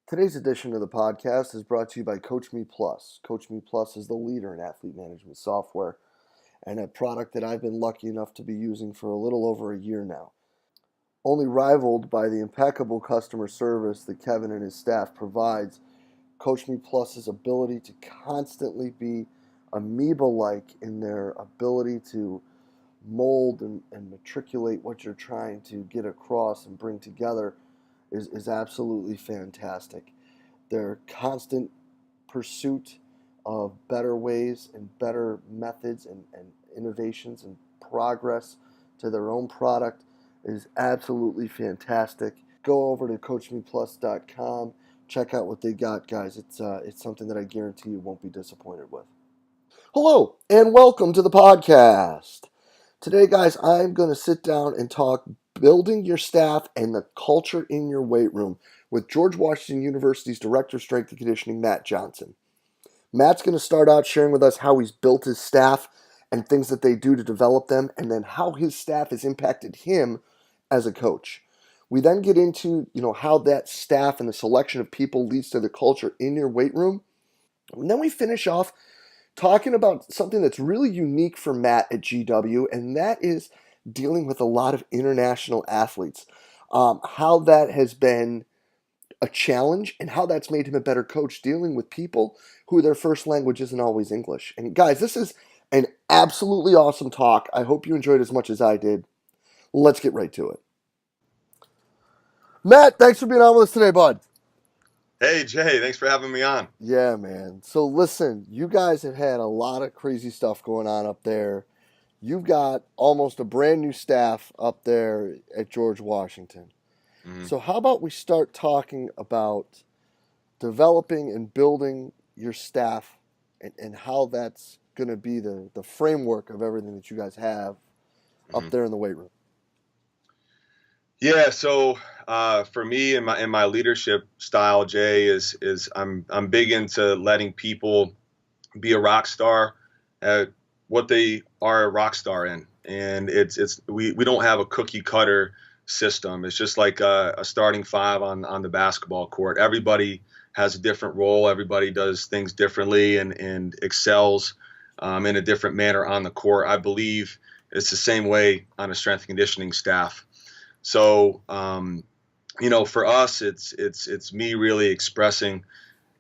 Today's edition of the podcast is brought to you by Coach Me Plus. Coach Me Plus is the leader in athlete management software and a product that I've been lucky enough to be using for a little over a year now. Only rivaled by the impeccable customer service that Kevin and his staff provides, Coach Me Plus's ability to constantly be amoeba-like in their ability to mold and matriculate what you're trying to get across and bring together is absolutely fantastic. Their constant pursuit of better ways and better methods and innovations and progress to their own product is absolutely fantastic. Go over to coachmeplus.com. Check out what they got, guys. It's something that I guarantee you won't be disappointed with. Hello, and welcome to the podcast. Today, guys, I'm going to sit down and talk building your staff and the culture in your weight room with George Washington University's Director of Strength and Conditioning, Matt Johnson. Matt's going to start out sharing with us how he's built his staff and things that they do to develop them, and then how his staff has impacted him as a coach. We then get into, how that staff and the selection of people leads to the culture in your weight room. And then we finish off talking about something that's really unique for Matt at GW, and that is dealing with a lot of international athletes. How that has been a challenge and how that's made him a better coach dealing with people who their first language isn't always English. And guys, this is an absolutely awesome talk. I hope you enjoyed as much as I did. Let's get right to it. Matt, thanks for being on with us today, bud. Hey, Jay, thanks for having me on. Yeah, man. So listen, you guys have had a lot of crazy stuff going on up there. You've got almost a brand new staff up there at George Washington. So how about we start talking about developing and building your staff and how that's going to be the framework of everything that you guys have up there in the weight room? Yeah, so for me and my leadership style, Jay, is I'm big into letting people be a rock star at what they are a rock star in, and we don't have a cookie cutter system. It's just like a starting five on the basketball court. Everybody has a different role. Everybody does things differently and excels in a different manner on the court. I believe it's the same way on a strength and conditioning staff. So, for us, it's me really expressing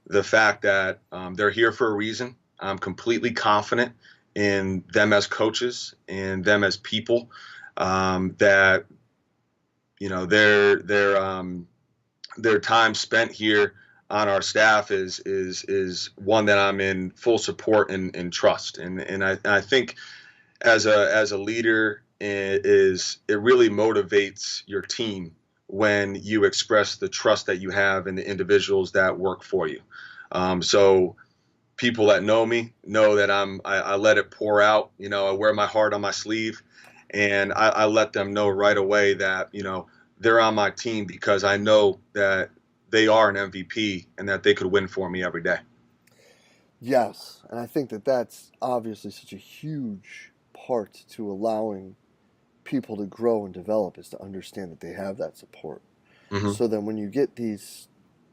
the fact that they're here for a reason. I'm completely confident in them as coaches and them as people. That their time spent here on our staff is one that I'm in full support and trust. And I think as a leader, it really motivates your team when you express the trust that you have in the individuals that work for you. So people that know me know that I let it pour out. I wear my heart on my sleeve, and I let them know right away that they're on my team because I know that they are an MVP and that they could win for me every day. Yes, and I think that that's obviously such a huge part to allowing people to grow and develop is to understand that they have that support. Mm-hmm. So then when you get these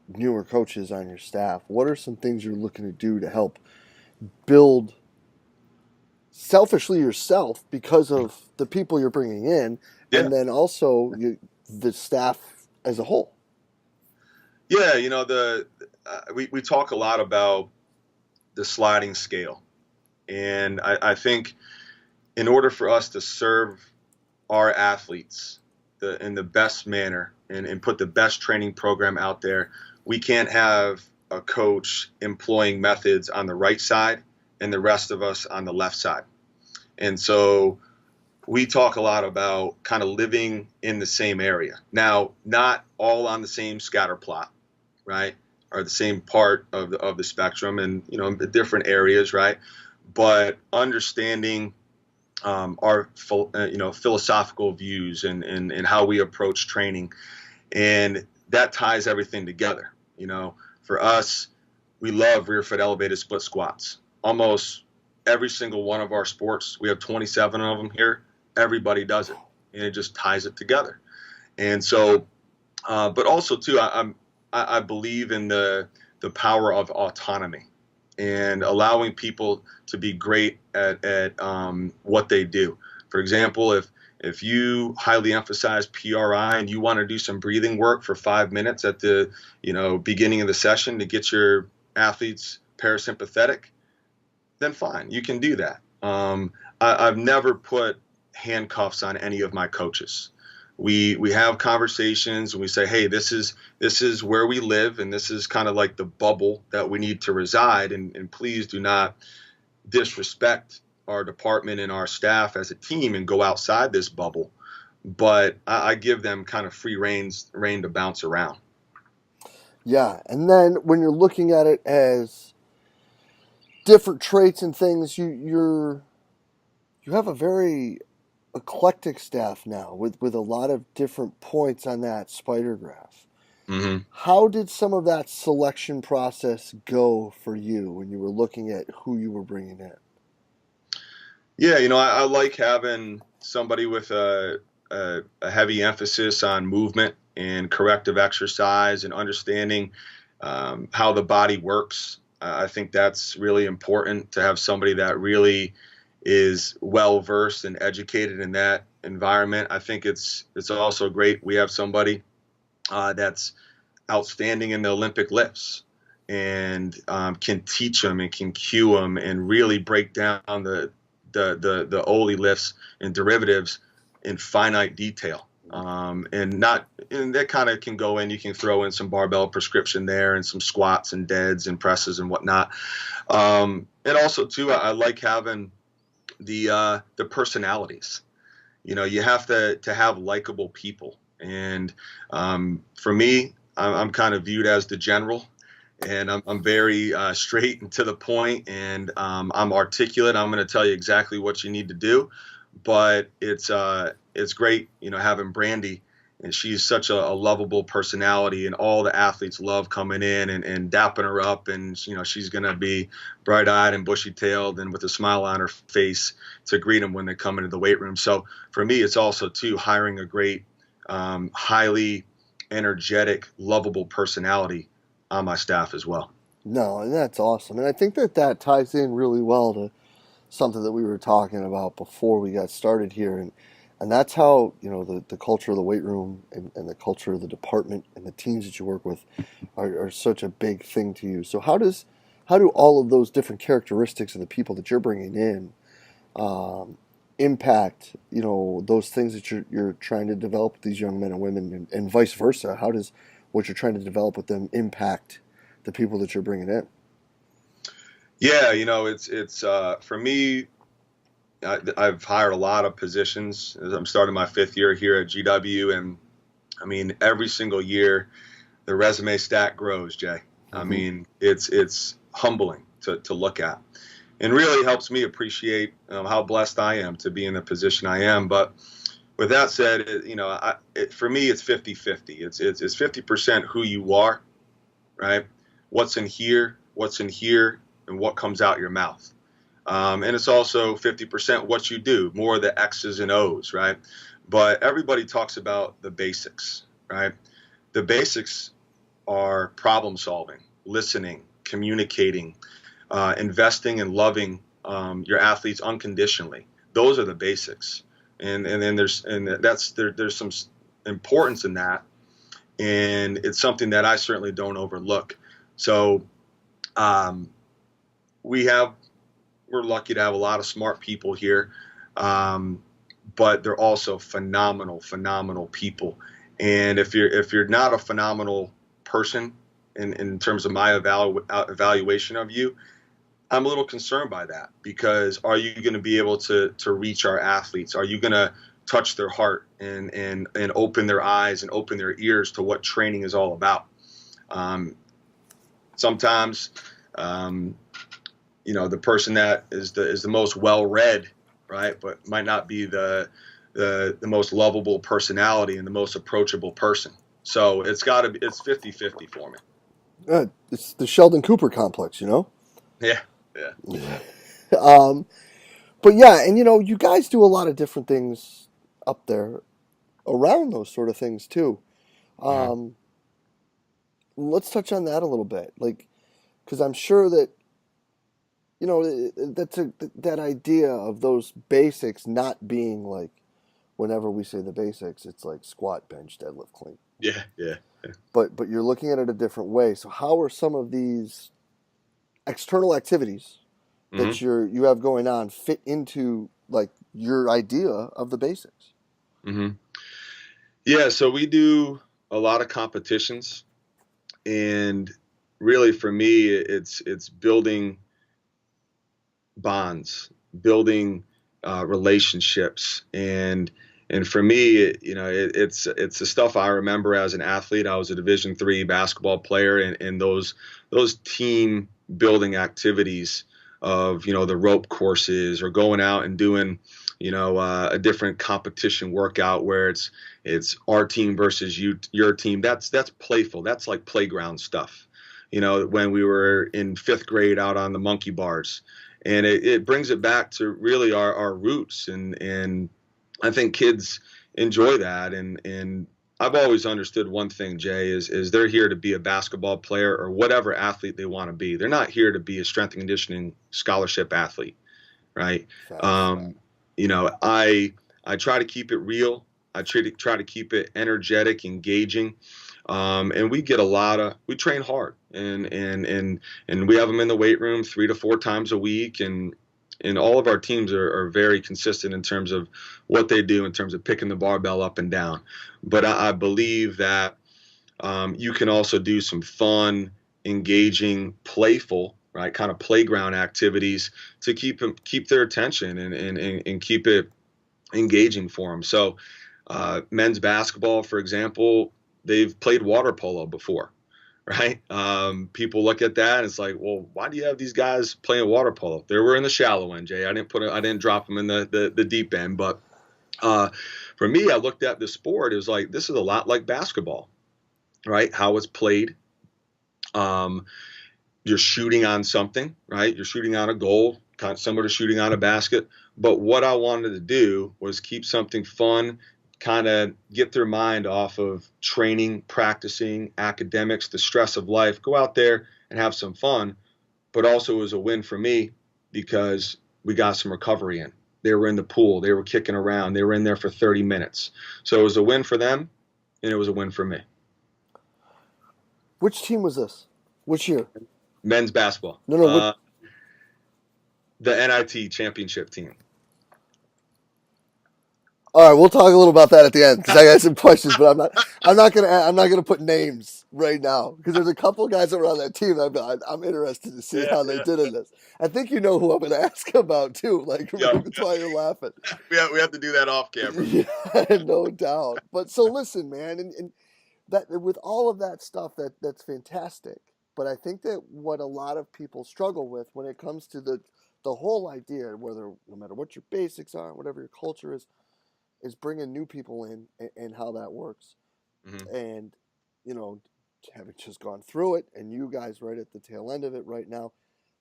newer coaches on your staff, what are some things you're looking to do to help build selfishly yourself because of the people you're bringing in, and then also the staff as a whole? Yeah, we talk a lot about the sliding scale, and I think in order for us to serve our athletes in the best manner and put the best training program out there, we can't have a coach employing methods on the right side and the rest of us on the left side. And so we talk a lot about kind of living in the same area. Now, not all on the same scatter plot, right, or the same part of the spectrum, and different areas, right? But understanding our philosophical views and how we approach training, and that ties everything together. For us, we love rear foot elevated split squats. Almost every single one of our sports, we have 27 of them here. Everybody does it, and it just ties it together. And so, but also too, I believe in the power of autonomy and allowing people to be great at what they do. For example, if you highly emphasize PRI and you want to do some breathing work for 5 minutes at the beginning of the session to get your athletes parasympathetic, then fine, you can do that. I've never put handcuffs on any of my coaches. We have conversations and we say, hey, this is where we live and this is kind of like the bubble that we need to reside and please do not disrespect our department and our staff as a team and go outside this bubble. But I give them kind of free rein to bounce around. Yeah, and then when you're looking at it as different traits and things, you have a very eclectic staff now with a lot of different points on that spider graph. Mm-hmm. How did some of that selection process go for you when you were looking at who you were bringing in? Yeah, I like having somebody with a heavy emphasis on movement and corrective exercise and understanding how the body works. I think that's really important to have somebody that really is well versed and educated in that environment. I think it's also great. We have somebody that's outstanding in the Olympic lifts and can teach them and can cue them and really break down the Oli lifts and derivatives in finite detail. And that kind of can go in. You can throw in some barbell prescription there and some squats and deads and presses and whatnot. And also too, I like having the personalities. You have to have likable people. And for me, I'm kind of viewed as the general, and I'm very straight and to the point, and I'm articulate. I'm going to tell you exactly what you need to do. But it's great, having Brandy, and she's such a lovable personality, and all the athletes love coming in and dapping her up, and she's going to be bright-eyed and bushy-tailed and with a smile on her face to greet them when they come into the weight room. So for me, it's also too hiring a great, highly energetic, lovable personality on my staff as well. No, and that's awesome. And I think that ties in really well to something that we were talking about before we got started here. And that's how, the culture of the weight room and the culture of the department and the teams that you work with are such a big thing to you. So how do all of those different characteristics of the people that you're bringing in impact, those things that you're trying to develop with these young men and women, and vice versa? How does what you're trying to develop with them impact the people that you're bringing in? Yeah, it's for me. I've hired a lot of positions. I'm starting my 5th year here at GW, and I mean every single year the resume stack grows, Jay. Mm-hmm. I mean it's humbling to look at, and really helps me appreciate how blessed I am to be in the position I am. But with that said, for me it's 50-50. It's 50% who you are, right? What's in here, and what comes out your mouth. And it's also 50% what you do, more of the X's and O's, right? But everybody talks about the basics, right? The basics are problem solving, listening, communicating, investing and loving your athletes unconditionally. Those are the basics. And then there's some importance in that. And it's something that I certainly don't overlook. So we're lucky to have a lot of smart people here, but they're also phenomenal people. And if you're not a phenomenal person in terms of my evaluation of you, I'm a little concerned by that, because are you going to be able to reach our athletes? Are you going to touch their heart and open their eyes and open their ears to what training is all about? Sometimes, the person that is the most well-read, right, but might not be the most lovable personality and the most approachable person. So it's 50-50 for me. It's the Sheldon Cooper complex, Yeah. um, but yeah, and you guys do a lot of different things up there around those sort of things too. Mm-hmm. Um, let's touch on that a little bit, like, because I'm sure that that's that idea of those basics not being like, whenever we say the basics, it's like squat, bench, deadlift, clean. Yeah, yeah. But you're looking at it a different way. So how are some of these external activities Hmm. that you have going on fit into like your idea of the basics? Hmm. Yeah, so we do a lot of competitions, and really for me, it's building bonds, building relationships, and for me, it's the stuff I remember as an athlete. I was a Division III basketball player, and those team building activities of the rope courses or going out and doing a different competition workout where it's our team versus your team. That's playful. That's like playground stuff. When we were in fifth grade out on the monkey bars, and it brings it back to really our roots, and I think kids enjoy that, and I've always understood one thing, Jay, is they're here to be a basketball player or whatever athlete they want to be. They're not here to be a strength and conditioning scholarship athlete, right? Facts. Um, I try to keep it real. I try to keep it energetic, engaging, and we train hard, and we have them in the weight room 3 to 4 times a week, and all of our teams are very consistent in terms of what they do in terms of picking the barbell up and down. But I believe that you can also do some fun, engaging, playful, right, kind of playground activities to keep their attention and keep it engaging for them. So, men's basketball, for example, they've played water polo before, right? People look at that and it's like, well, why do you have these guys playing water polo? They were in the shallow end, Jay. I didn't drop them in the deep end, but uh, for me, I looked at the sport. It was like this is a lot like basketball, right? How it's played. Um, you're shooting on something, right? You're shooting on a goal, kind of similar to shooting on a basket. But what I wanted to do was keep something fun, kind of get their mind off of training, practicing, academics, the stress of life, go out there and have some fun. But also it was a win for me because we got some recovery in. They were in the pool, they were kicking around, they were in there for 30 minutes. So it was a win for them, and it was a win for me. Which team was this? Which year? Men's basketball, No, no. What? the NIT championship team. All right, we'll talk a little about that at the end because I got some questions, but I'm not gonna put names right now because there's a couple guys around that team that I'm interested to see Yeah, how they yeah, did in this. I think you know who I'm gonna ask about too. Like yeah. that's why you're laughing. We have to do that off camera. Yeah, no doubt. But so listen, man, and that with all of that stuff, that's fantastic. But I think that what a lot of people struggle with when it comes to the whole idea, whether no matter what your basics are, whatever your culture is bringing new people in and how that works. Hmm. And, you know, having just gone through it and you guys right at the tail end of it right now,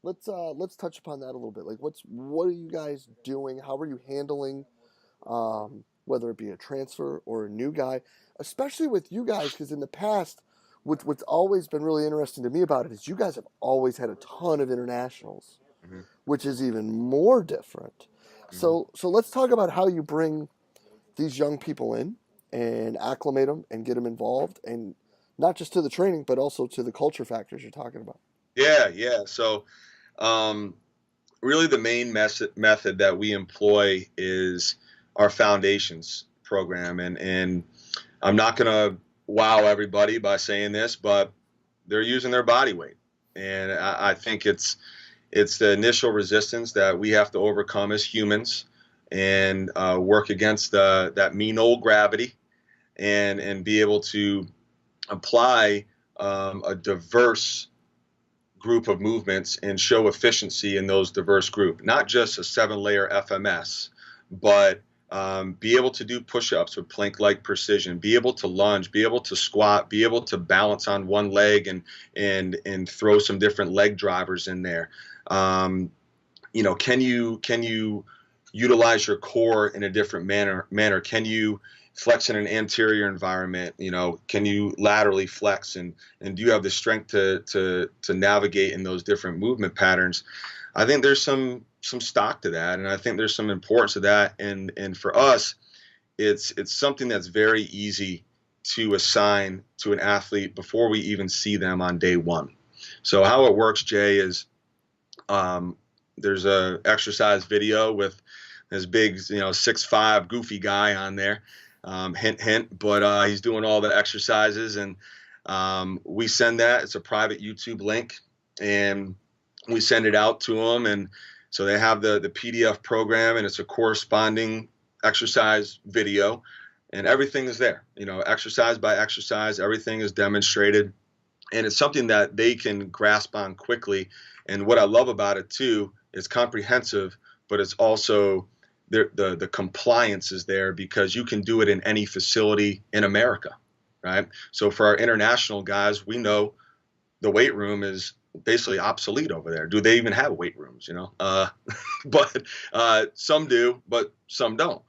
let's touch upon that a little bit. Like what are you guys doing? How are you handling whether it be a transfer or a new guy, especially with you guys, because in the past, what's always been really interesting to me about it is you guys have always had a ton of internationals, Hmm. which is even more different. Hmm. So let's talk about how you bring these young people in and acclimate them and get them involved, and not just to the training, but also to the culture factors you're talking about. Yeah, yeah. So, um, really, the main method that we employ is our foundations program, and I'm not going to wow everybody by saying this, but they're using their body weight, and I think it's the initial resistance that we have to overcome as humans, and work against that mean old gravity, and be able to apply a diverse group of movements and show efficiency in those diverse group, not just a 7 layer FMS, but be able to do push-ups with plank-like precision, be able to lunge, be able to squat, be able to balance on one leg and throw some different leg drivers in there. Um, can you utilize your core in a different manner? Can you flex in an anterior environment? Can you laterally flex, and do you have the strength to navigate in those different movement patterns? I think there's some stock to that, and I think there's some importance to that. And for us, it's something that's very easy to assign to an athlete before we even see them on day one. So how it works, Jay, is there's a exercise video with this big, 6'5" goofy guy on there. Hint, hint. But he's doing all the exercises, and we send that. It's a private YouTube link, and we send it out to them. And so they have the PDF program, and it's a corresponding exercise video, and everything is there. Exercise by exercise, everything is demonstrated, and it's something that they can grasp on quickly. And what I love about it too, it's comprehensive, but it's also the compliance is there because you can do it in any facility in America, right? So for our international guys, we know the weight room is basically obsolete over there. Do they even have weight rooms? But some do, but some don't.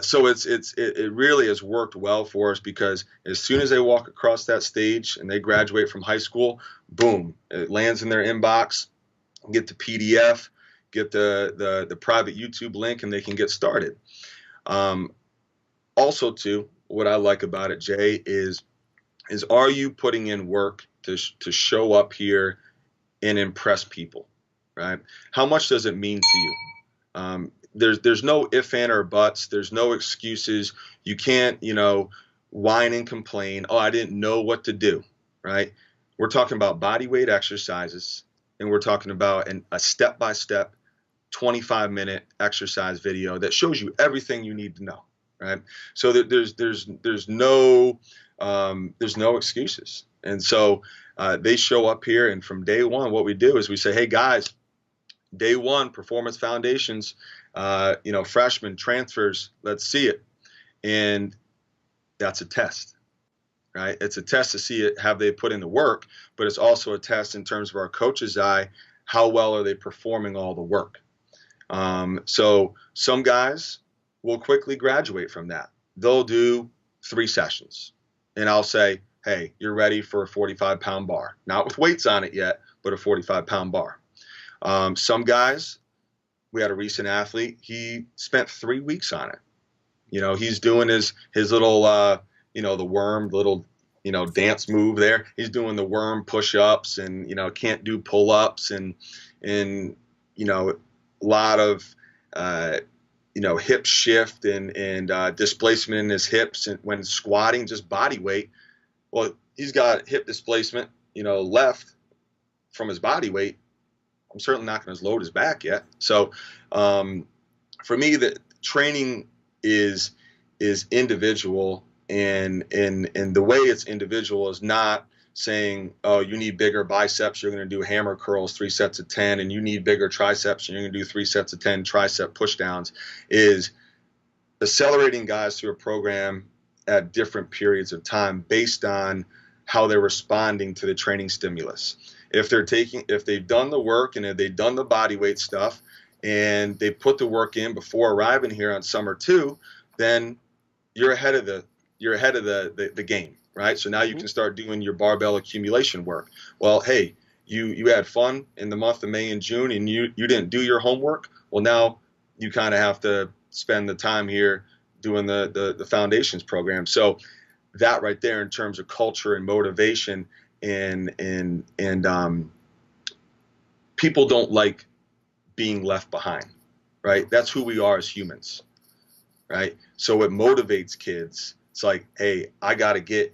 So it really has worked well for us because as soon as they walk across that stage and they graduate from high school, boom, it lands in their inbox, get the PDF, get the private YouTube link, and they can get started. Also, too, what I like about it, Jay, is are you putting in work to show up here and impress people, right? How much does it mean to you? There's no if, and, or buts. There's no excuses. You can't, whine and complain. Oh, I didn't know what to do, right? We're talking about body weight exercises, and we're talking about a step-by-step 25-minute exercise video that shows you everything you need to know, right? So there's no excuses. And so they show up here, and from day one, what we do is we say, hey guys, day one, performance foundations, freshmen, transfers, let's see it. And that's a test, right? It's a test to see it, have they put in the work, but it's also a test in terms of our coach's eye, how well are they performing all the work? So some guys will quickly graduate from that. They'll do 3 sessions, and I'll say, hey, you're ready for a 45-pound bar. Not with weights on it yet, but a 45-pound bar. Some guys, we had a recent athlete, he spent 3 weeks on it. He's doing his little, the worm, little, dance move there. He's doing the worm push-ups and, can't do pull-ups and a lot of, hip shift and displacement in his hips and when squatting, just body weight. Well, he's got hip displacement, left from his body weight. I'm certainly not going to load his back yet. So for me, the training is individual, and the way it's individual is not saying, oh, you need bigger biceps, you're going to do hammer curls 3 sets of 10, and you need bigger triceps, and you're going to do 3 sets of 10 tricep pushdowns. Is accelerating guys through a program at different periods of time based on how they're responding to the training stimulus. If they've done the work and if they've done the body weight stuff and they put the work in before arriving here on summer 2, then you're ahead of the game, right? So now you can start doing your barbell accumulation work. Well, hey, you had fun in the month of May and June and you didn't do your homework. Well, now you kind of have to spend the time here doing the foundations program. So that right there in terms of culture and motivation and people don't like being left behind, right? That's who we are as humans, right? So it motivates kids. It's like, hey, I got to get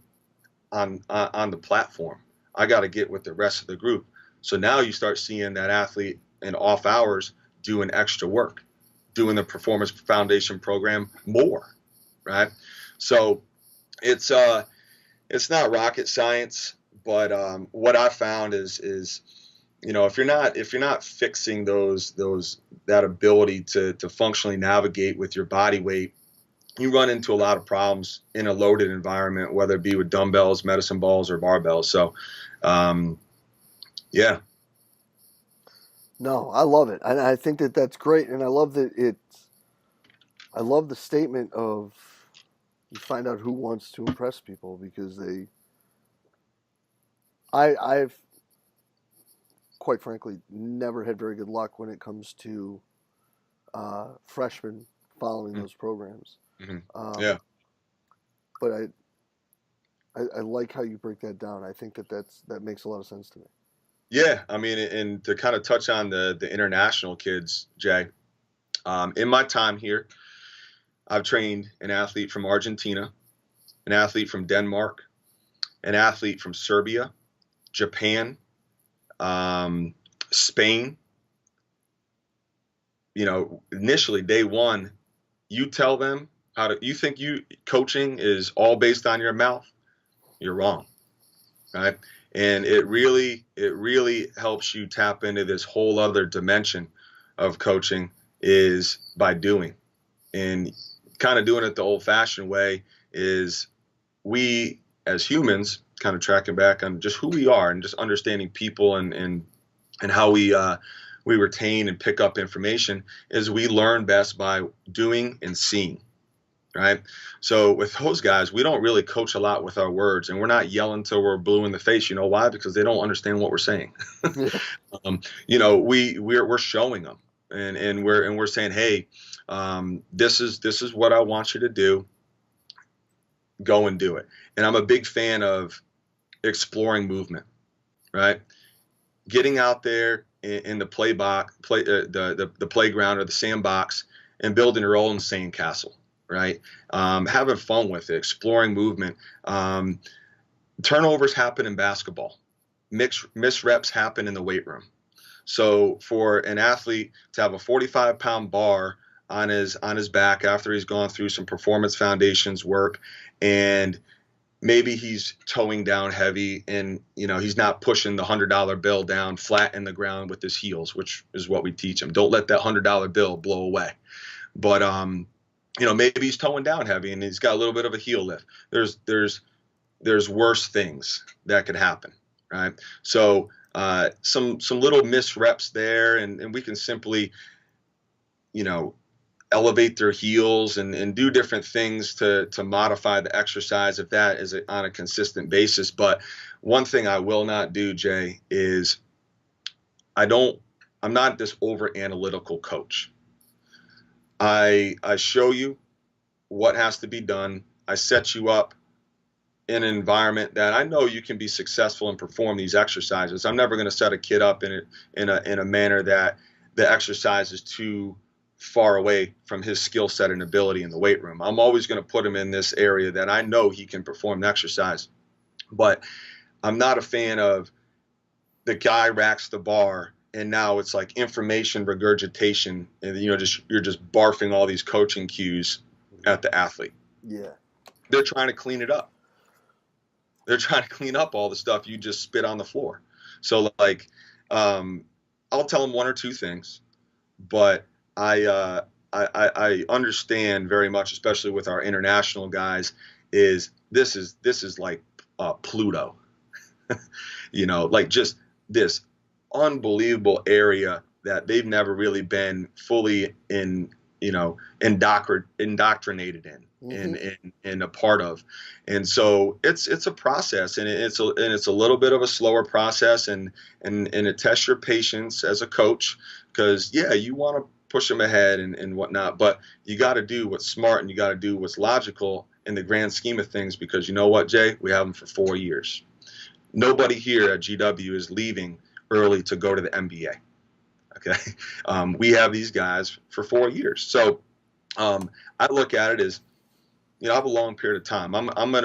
on the platform. I got to get with the rest of the group. So now you start seeing that athlete in off hours doing extra work, doing the performance foundation program more, right? So it's not rocket science, but what I found is if you're not fixing that ability to functionally navigate with your body weight, you run into a lot of problems in a loaded environment, whether it be with dumbbells, medicine balls, or barbells. So, yeah. No, I love it. I think that that's great, and I love that it's. I love the statement of you find out who wants to impress people because they. I've quite frankly never had very good luck when it comes to freshmen following those programs. Mm-hmm. Um, Yeah. but I like how you break that down. I think that that makes a lot of sense to me. Yeah. I mean, and to kind of touch on the international kids, Jay, in my time here, I've trained an athlete from Argentina, an athlete from Denmark, an athlete from Serbia, Japan, um, Spain. Initially day one, you tell them you think coaching is all based on your mouth. You're wrong, right? And it really helps you tap into this whole other dimension of coaching is by doing. And kind of doing it the old fashioned way is we as humans kind of tracking back on just who we are and just understanding people and how we retain and pick up information is we learn best by doing and seeing, right? So with those guys, we don't really coach a lot with our words, and we're not yelling till we're blue in the face. You know why? Because they don't understand what we're saying. Yeah. We're showing them, and we're saying, hey, this is what I want you to do. Go and do it. And I'm a big fan of exploring movement, right? Getting out there in the the playground or the sandbox and building your own sandcastle, right? Having fun with it, exploring movement. Turnovers happen in basketball. Misreps happen in the weight room. So for an athlete to have a 45-pound bar on his back after he's gone through some performance foundations work, and maybe he's towing down heavy, and he's not pushing the $100 bill down flat in the ground with his heels, which is what we teach him. Don't let that $100 bill blow away. But maybe he's towing down heavy and he's got a little bit of a heel lift. There's worse things that could happen, right? So some little misreps there, and we can simply you know elevate their heels and do different things to modify the exercise if that is on a consistent basis. But one thing I will not do, Jay, is I don't I'm not this over analytical coach. I show you what has to be done. I set you up in an environment that I know you can be successful and perform these exercises. I'm never going to set a kid up in a manner that the exercise is too far away from his skill set and ability in the weight room. I'm always going to put him in this area that I know he can perform the exercise. But I'm not a fan of the guy racks the bar and now it's like information regurgitation, and you're just barfing all these coaching cues at the athlete. Yeah. They're trying to clean it up. They're trying to clean up all the stuff you just spit on the floor. So like, I'll tell them one or two things, but I understand very much, especially with our international guys, is this is like Pluto, like just this unbelievable area that they've never really been fully indoctrinated in Mm-hmm. and a part of. And so it's a process, and it's a little bit of a slower process, and it tests your patience as a coach, because yeah, you want to push them ahead and whatnot, but you got to do what's smart and you got to do what's logical in the grand scheme of things, because you know what, Jay, we have them for 4 years. Nobody here at GW is leaving early to go to the NBA. Okay. We have these guys for 4 years. So I look at it as, I have a long period of time. I'm gonna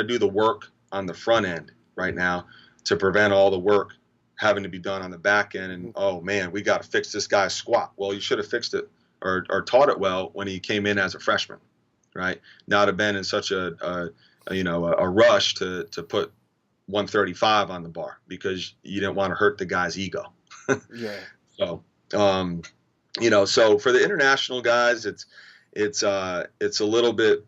do the work on the front end right now to prevent all the work having to be done on the back end. And oh man, we got to fix this guy's squat. Well, you should have fixed it or taught it well when he came in as a freshman, right? Not have been in such a rush to put 135 on the bar because you didn't want to hurt the guy's ego. Yeah. So, so for the international guys, it's a little bit,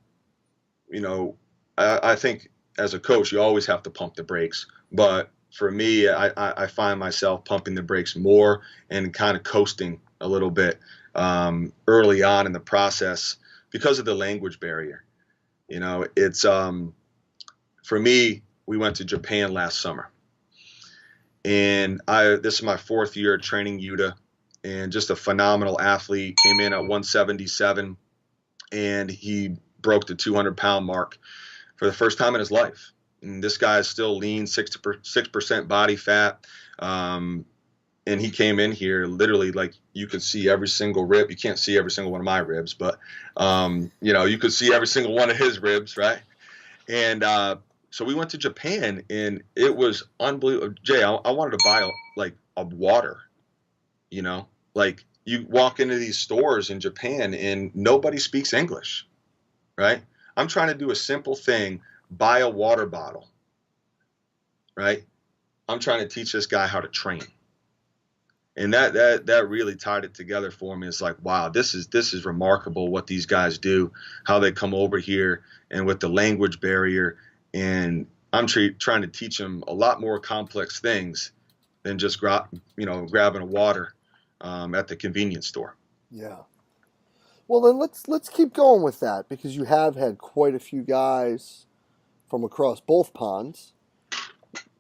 I think as a coach, you always have to pump the brakes. But for me, I find myself pumping the brakes more and kind of coasting a little bit early on in the process because of the language barrier. It's for me. We went to Japan last summer, and this is my fourth year training Yuta, and just a phenomenal athlete. Came in at 177, and he broke the 200-pound mark for the first time in his life. And this guy is still lean, 6% body fat. And he came in here literally like you could see every single rib. You can't see every single one of my ribs, but you could see every single one of his ribs, right? And so we went to Japan, and it was unbelievable. Jay, I wanted to buy a water, like you walk into these stores in Japan and nobody speaks English, right? I'm trying to do a simple thing, buy a water bottle, right? I'm trying to teach this guy how to train. And that really tied it together for me. It's like, wow, this is remarkable what these guys do, how they come over here and with the language barrier. And I'm trying to teach them a lot more complex things than just grabbing a water at the convenience store. Yeah. Well, then let's keep going with that, because you have had quite a few guys from across both ponds.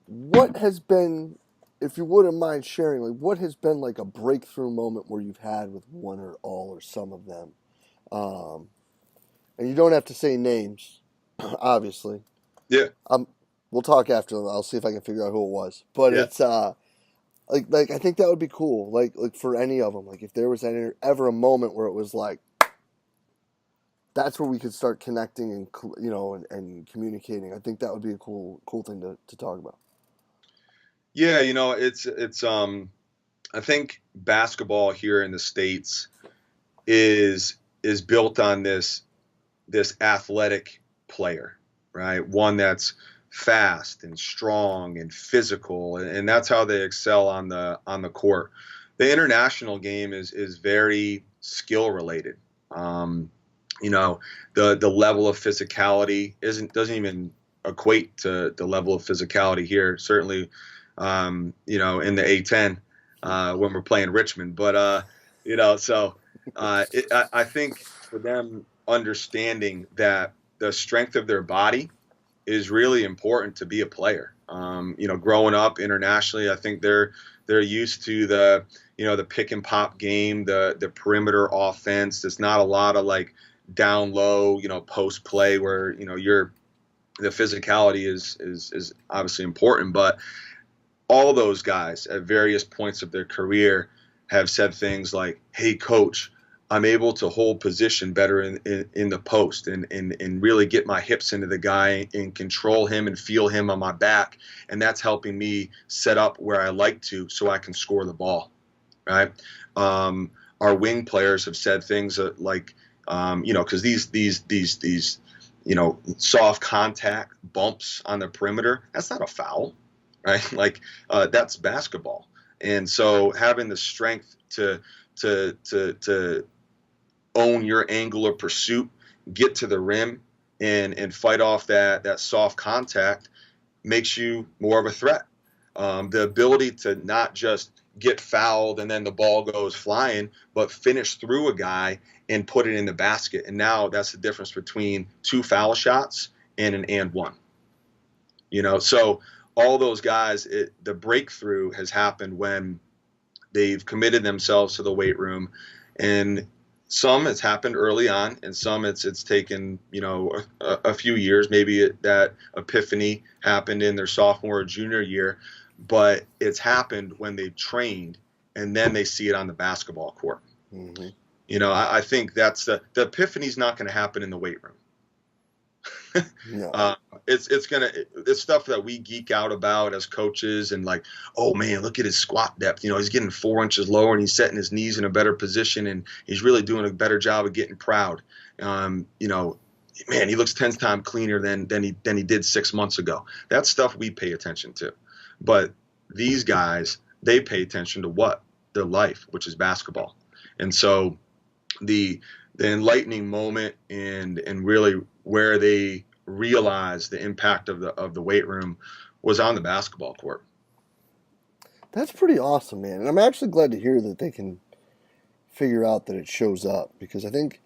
What has been, if you wouldn't mind sharing, like what has been like a breakthrough moment where you've had with one or all or some of them? Um, and you don't have to say names, obviously. Yeah. We'll talk after. I'll see if I can figure out who it was. But Yeah. it's like I think that would be cool. Like for any of them, like if there was ever a moment where it was like that's where we could start connecting and and communicating. I think that would be a cool thing to talk about. Yeah, it's I think basketball here in the States is built on this athletic player, right? One that's fast and strong and physical, and that's how they excel on the court. The international game is very skill related. The level of physicality doesn't even equate to the level of physicality here. Certainly, in the A10 when we're playing Richmond. But I think for them understanding that the strength of their body is really important to be a player. Growing up internationally, I think they're used to the pick and pop game, the perimeter offense. There's not a lot of like down low, post play where the physicality is obviously important, but all those guys at various points of their career have said things like, "Hey, coach, I'm able to hold position better in the post and really get my hips into the guy and control him and feel him on my back. And that's helping me set up where I like to so I can score the ball." Right. Our wing players have said things like, because these soft contact bumps on the perimeter, that's not a foul, right? Like that's basketball. And so having the strength to own your angle of pursuit, get to the rim, and fight off that soft contact makes you more of a threat. The ability to not just get fouled and then the ball goes flying, but finish through a guy and put it in the basket. And now that's the difference between two foul shots and an and one. So all those guys, the breakthrough has happened when they've committed themselves to the weight room. And some it's happened early on, and some it's taken a few years. Maybe that epiphany happened in their sophomore or junior year, but it's happened when they've trained and then they see it on the basketball court. Mm-hmm. I think that's the epiphany's not going to happen in the weight room. No. It's stuff that we geek out about as coaches, and like, oh man, look at his squat depth. He's getting 4 inches lower and he's setting his knees in a better position and he's really doing a better job of getting proud. Man, he looks 10 times cleaner than he did 6 months ago. That's stuff we pay attention to. But these guys, they pay attention to what? Their life, which is basketball. And so the enlightening moment and really where they realized the impact of the weight room was on the basketball court. That's pretty awesome, man. And I'm actually glad to hear that they can figure out that it shows up because I think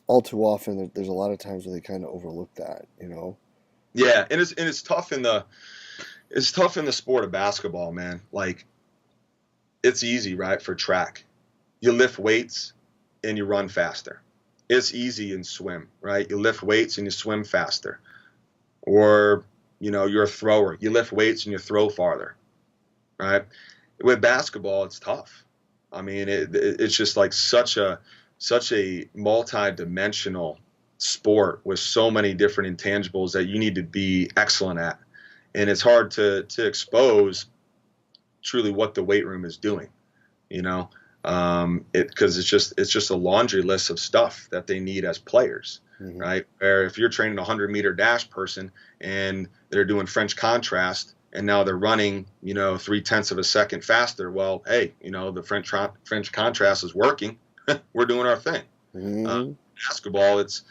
all too often there's a lot of times where they kind of overlook that, you know? Yeah, and it's tough in the sport of basketball, man. Like it's easy, right, for track. You lift weights and you run faster. It's easy in swim, right? You lift weights and you swim faster. Or, you're a thrower. You lift weights and you throw farther, right? With basketball, it's tough. I mean, it's just like such a multi-dimensional sport with so many different intangibles that you need to be excellent at, and it's hard to expose truly what the weight room is doing. You know, because it's just a laundry list of stuff that they need as players, Hmm. right? Where if you're training a 100-meter dash person and they're doing French contrast and now they're running, 0.3 of a second faster, well, hey, the French contrast is working. We're doing our thing. Uh, Hmm. Basketball, it's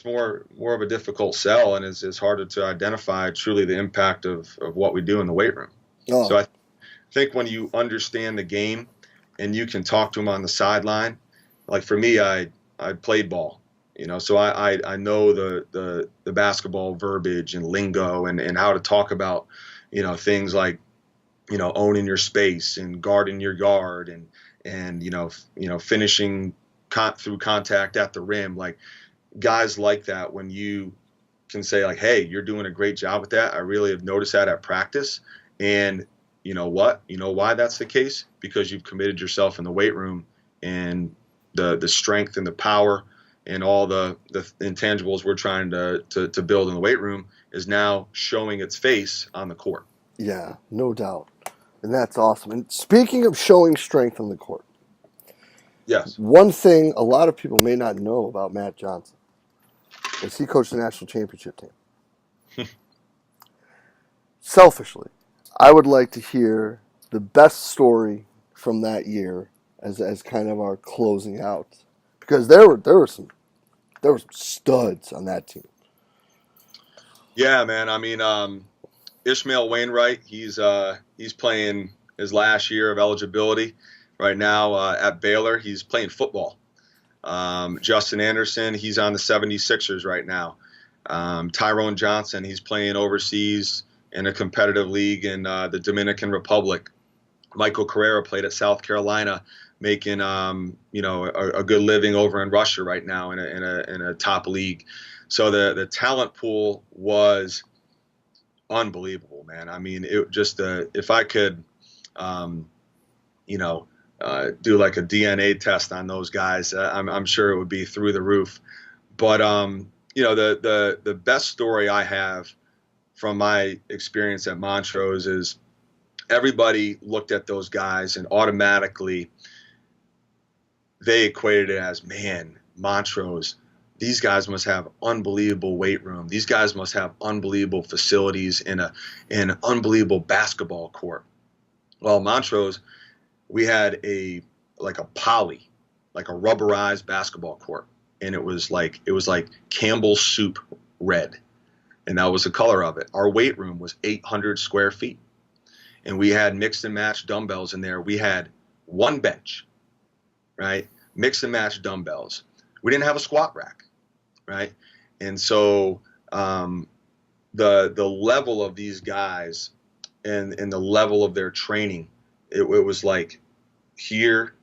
more of a difficult sell, and it's harder to identify truly the impact of what we do in the weight room. So Oh, I think when you understand the game and you can talk to them on the sideline, like for me, I played ball, so I know the basketball verbiage and lingo and how to talk about, things like, owning your space and guarding your guard and finishing through contact at the rim. Like guys like that, when you can say like, hey, you're doing a great job with that. I really have noticed that at practice. And you know what? You know why that's the case? Because you've committed yourself in the weight room, and the strength and the power and all the intangibles we're trying to build in the weight room is now showing its face on the court. yeah, no doubt. And that's awesome. And speaking of showing strength on the court, Yes. one thing a lot of people may not know about Matt Johnson is he coached the national championship team. Selfishly, I would like to hear the best story from that year as kind of our closing out because there were some studs on that team. Yeah, man. I mean, Ishmael Wainwright, he's playing his last year of eligibility right now at Baylor. He's playing football. Justin Anderson, he's on the 76ers right now. Tyrone Johnson, he's playing overseas in a competitive league in the Dominican Republic. Michael Carrera played at South Carolina, making a good living over in Russia right now in a top league. So the talent pool was unbelievable, man. I mean, it just if I could, um, do like a DNA test on those guys, I'm sure it would be through the roof. But the best story I have from my experience at Montrose is everybody looked at those guys and automatically they equated it as, man, Montrose, these guys must have unbelievable weight room. These guys must have unbelievable facilities in an unbelievable basketball court. Well, Montrose, we had like a poly, like a rubberized basketball court, and it was like Campbell's soup red, and that was the color of it. Our weight room was 800 square feet, and we had mixed and matched dumbbells in there. We had one bench, right? Mix and match dumbbells. We didn't have a squat rack, right? And so the level of these guys and the level of their training, it was like here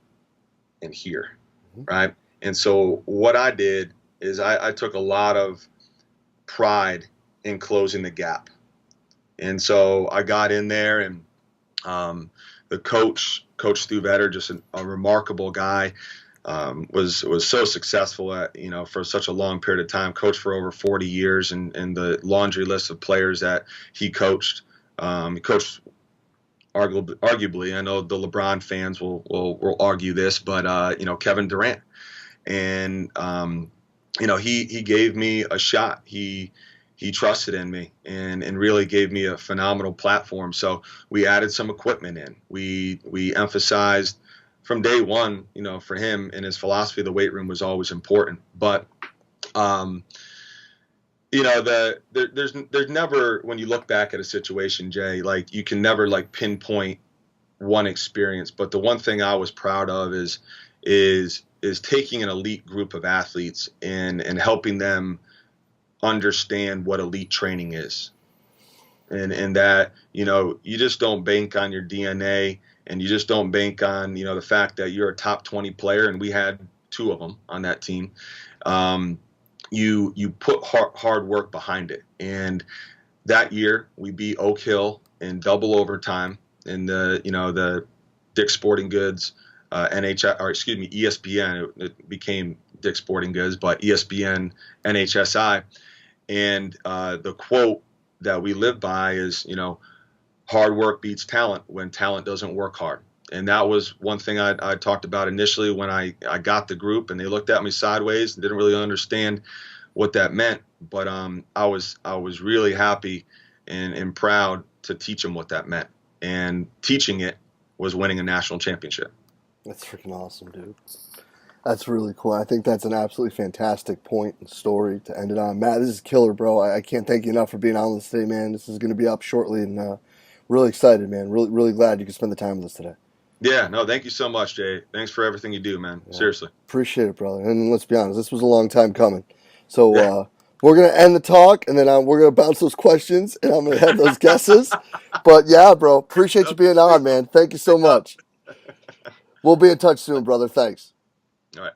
and here, Mm-hmm. right? And so what I did is I took a lot of pride in closing the gap. And so I got in there and the Coach Stu Vetter, just a remarkable guy, was so successful at for such a long period of time. Coached for over 40 years, and the laundry list of players that he coached. He coached arguably. I know the LeBron fans will argue this, but Kevin Durant, and he gave me a shot. He trusted in me and really gave me a phenomenal platform. So we added some equipment in. We emphasized from day one, for him and his philosophy, the weight room was always important. But There's never, when you look back at a situation, Jay, like you can never like pinpoint one experience. But the one thing I was proud of is taking an elite group of athletes and helping them understand what elite training is. And that, you just don't bank on your DNA, and you just don't bank on, the fact that you're a top 20 player, and we had two of them on that team. Um, you put hard work behind it. And that year we beat Oak Hill in double overtime in the Dick's Sporting Goods NHS, or excuse me, ESPN. It became Dick's Sporting Goods, but ESPN NHSI. And the quote that we live by is, hard work beats talent when talent doesn't work hard. And that was one thing I talked about initially when I got the group, and they looked at me sideways and didn't really understand what that meant. But I was really happy and proud to teach them what that meant. And teaching it was winning a national championship. That's freaking awesome, dude. That's really cool. I think that's an absolutely fantastic point and story to end it on. Matt, this is killer, bro. I can't thank you enough for being on this today, man. This is going to be up shortly, and really excited, man. Really, really glad you could spend the time with us today. Yeah, no, thank you so much, Jay. Thanks for everything you do, man. Yeah. Seriously. Appreciate it, brother. And let's be honest, this was a long time coming. So we're going to end the talk, and then we're going to bounce those questions, and I'm going to have those guesses. But yeah, bro, appreciate you being on, man. Thank you so much. We'll be in touch soon, brother. Thanks. All right.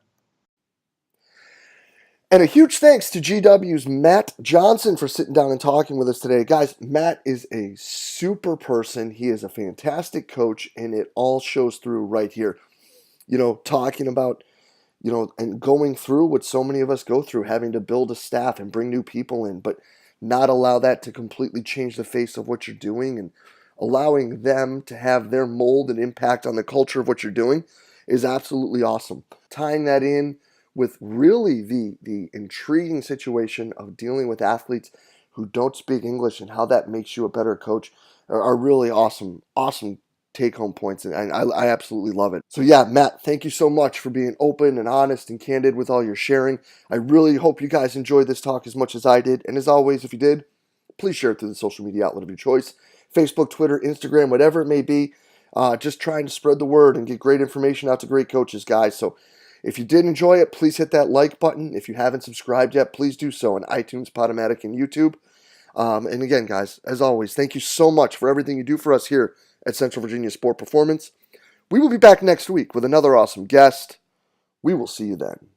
And a huge thanks to GW's Matt Johnson for sitting down and talking with us today. Guys, Matt is a super person. He is a fantastic coach, and it all shows through right here. Talking about, and going through what so many of us go through, having to build a staff and bring new people in, but not allow that to completely change the face of what you're doing, and allowing them to have their mold and impact on the culture of what you're doing is absolutely awesome. Tying that in with really the intriguing situation of dealing with athletes who don't speak English and how that makes you a better coach are really awesome take-home points, and I absolutely love it. So yeah, Matt, thank you so much for being open and honest and candid with all your sharing. I really hope you guys enjoyed this talk as much as I did, and as always, if you did, please share it through the social media outlet of your choice. Facebook, Twitter, Instagram, whatever it may be. Just trying to spread the word and get great information out to great coaches, guys. So if you did enjoy it, please hit that like button. If you haven't subscribed yet, please do so on iTunes, Podomatic, and YouTube. And again, guys, as always, thank you so much for everything you do for us here at Central Virginia Sport Performance. We will be back next week with another awesome guest. We will see you then.